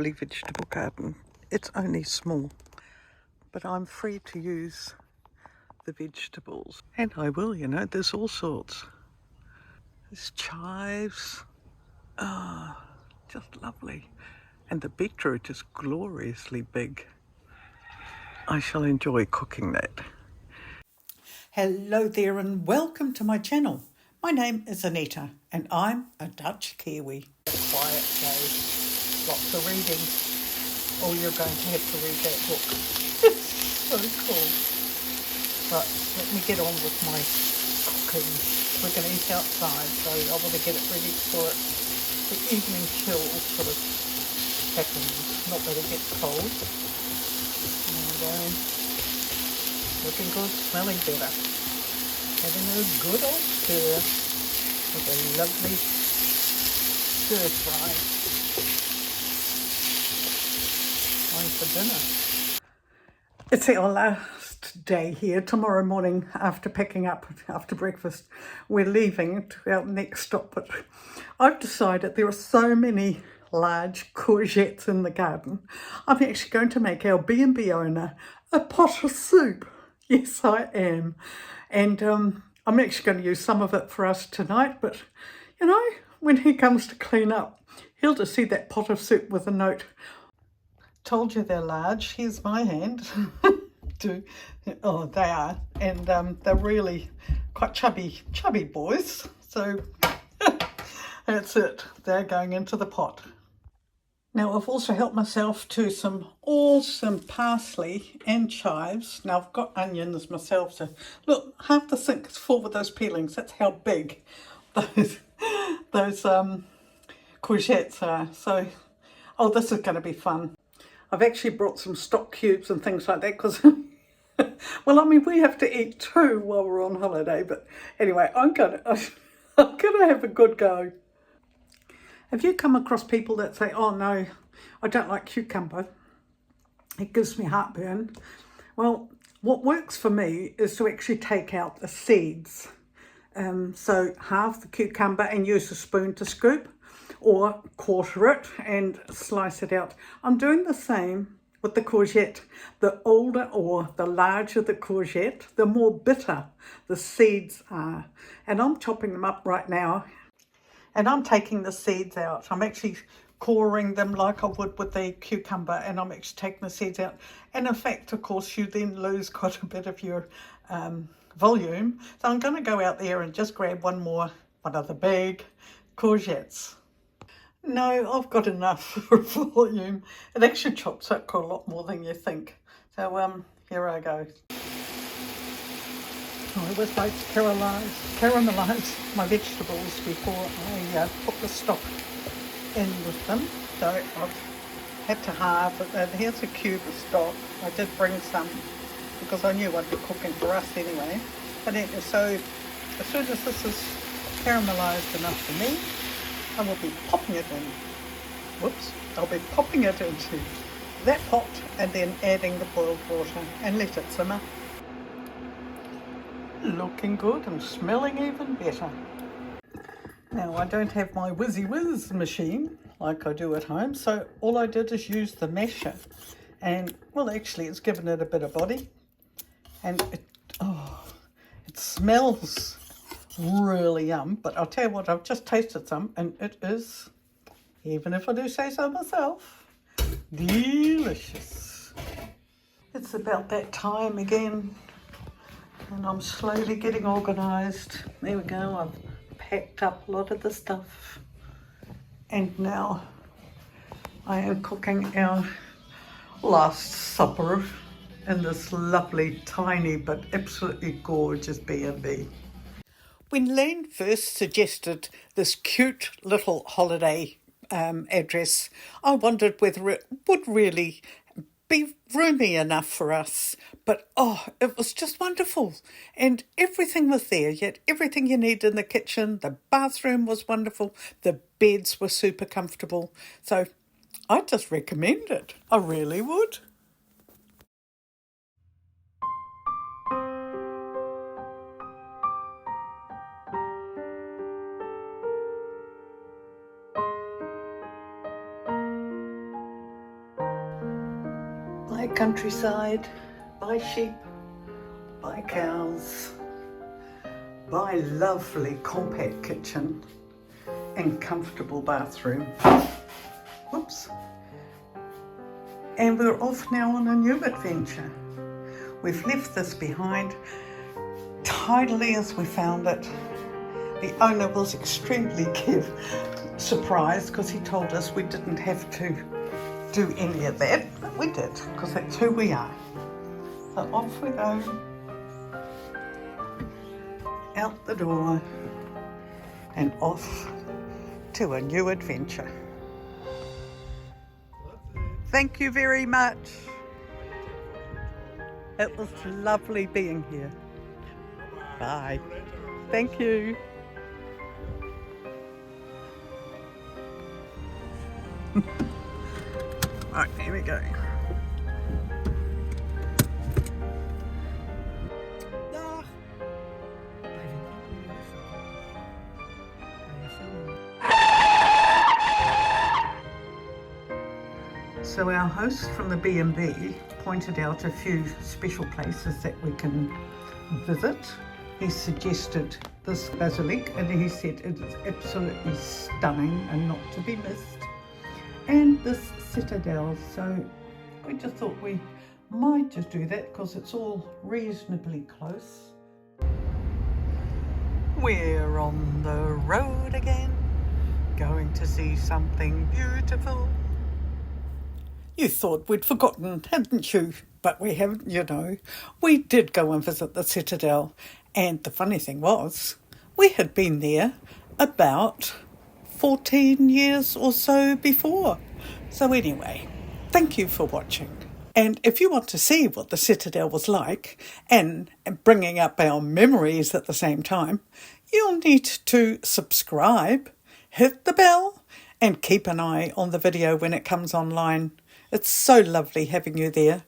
lovely vegetable garden. It's only small, but I'm free to use the vegetables. And I will, you know, there's all sorts. There's chives. Ah, just lovely. And the beetroot is gloriously big. I shall enjoy cooking that. Hello there and welcome to my channel. My name is Anita and I'm a Dutch Kiwi. A quiet day, lots of reading. Oh, you're going to have to read that book. So cool. But let me get on with my cooking. We're going to eat outside, so I want to get it ready for the evening chill sort of happens. Not that it gets cold. And looking good, smelling better. Having a good old stir with a lovely stir fry. Time for dinner. It's our last day here. Tomorrow morning, after picking up after breakfast, we're leaving to our next stop. But I've decided there are so many large courgettes in the garden. I'm actually going to make our B&B owner a pot of soup. Yes, I am. And I'm actually going to use some of it for us tonight. But, you know, when he comes to clean up, he'll just see that pot of soup with a note. Told you they're large. Here's my hand. Oh, they are. And they're really quite chubby boys. So that's it. They're going into the pot. Now I've also helped myself to some awesome parsley and chives. Now I've got onions myself, so look, half the sink is full with those peelings. That's how big those courgettes are. So, oh, this is going to be fun. I've actually brought some stock cubes and things like that because, well, I mean, we have to eat too while we're on holiday. But anyway, I'm gonna have a good go. Have you come across people that say, oh no, I don't like cucumber, it gives me heartburn? Well, what works for me is to actually take out the seeds. So half the cucumber and use a spoon to scoop, or quarter it and slice it out. I'm doing the same with the courgette. The older or the larger the courgette, the more bitter the seeds are. And I'm chopping them up right now. And I'm taking the seeds out. I'm actually coring them like I would with the cucumber, and I'm actually taking the seeds out. And in fact, of course, you then lose quite a bit of your volume. So I'm going to go out there and just grab one of the big courgettes. No, I've got enough for volume. It actually chops up quite a lot more than you think. So here I go. I always like to caramelise my vegetables before I put the stock in with them. So I've had to halve it. Here's a cube of stock. I did bring some because I knew I'd be cooking for us anyway. But anyway, so as soon as this is caramelised enough for me, I will be popping it in. I'll be popping it into that pot and then adding the boiled water and let it simmer. Looking good and smelling even better. Now I don't have my Whizzy Whiz machine like I do at home, so all I did is use the masher, and well, actually it's given it a bit of body, and it smells really yum. But I'll tell you what, I've just tasted some and it is, even if I do say so myself, delicious. It's about that time again. And I'm slowly getting organised. There we go, I've packed up a lot of the stuff. And now I am cooking our last supper in this lovely, tiny, but absolutely gorgeous B&B. When Lane first suggested this cute little holiday address, I wondered whether it would really be roomy enough for us, but it was just wonderful, and everything was there. Yet everything you need in the kitchen. The bathroom was wonderful, the beds were super comfortable, so I just recommend it. I really would. by countryside, by sheep, by cows, by lovely compact kitchen and comfortable bathroom. Whoops. And we're off now on a new adventure. We've left this behind tidily as we found it. The owner was extremely surprised because he told us we didn't have to do any of that, but we did, because that's who we are. So off we go, out the door and off to a new adventure. Thank you very much. It was lovely being here. Bye. Thank you. Right, here we go. So our host from the B&B pointed out a few special places that we can visit. He suggested this basilic and he said it is absolutely stunning and not to be missed. And this citadel, so we just thought we might just do that because it's all reasonably close. We're on the road again, going to see something beautiful. You thought we'd forgotten, hadn't you? But we haven't, you know. We did go and visit the citadel, and the funny thing was, we had been there about 14 years or so before. So anyway, thank you for watching. And if you want to see what the citadel was like, and bringing up our memories at the same time, you'll need to subscribe, hit the bell, and keep an eye on the video when it comes online. It's so lovely having you there.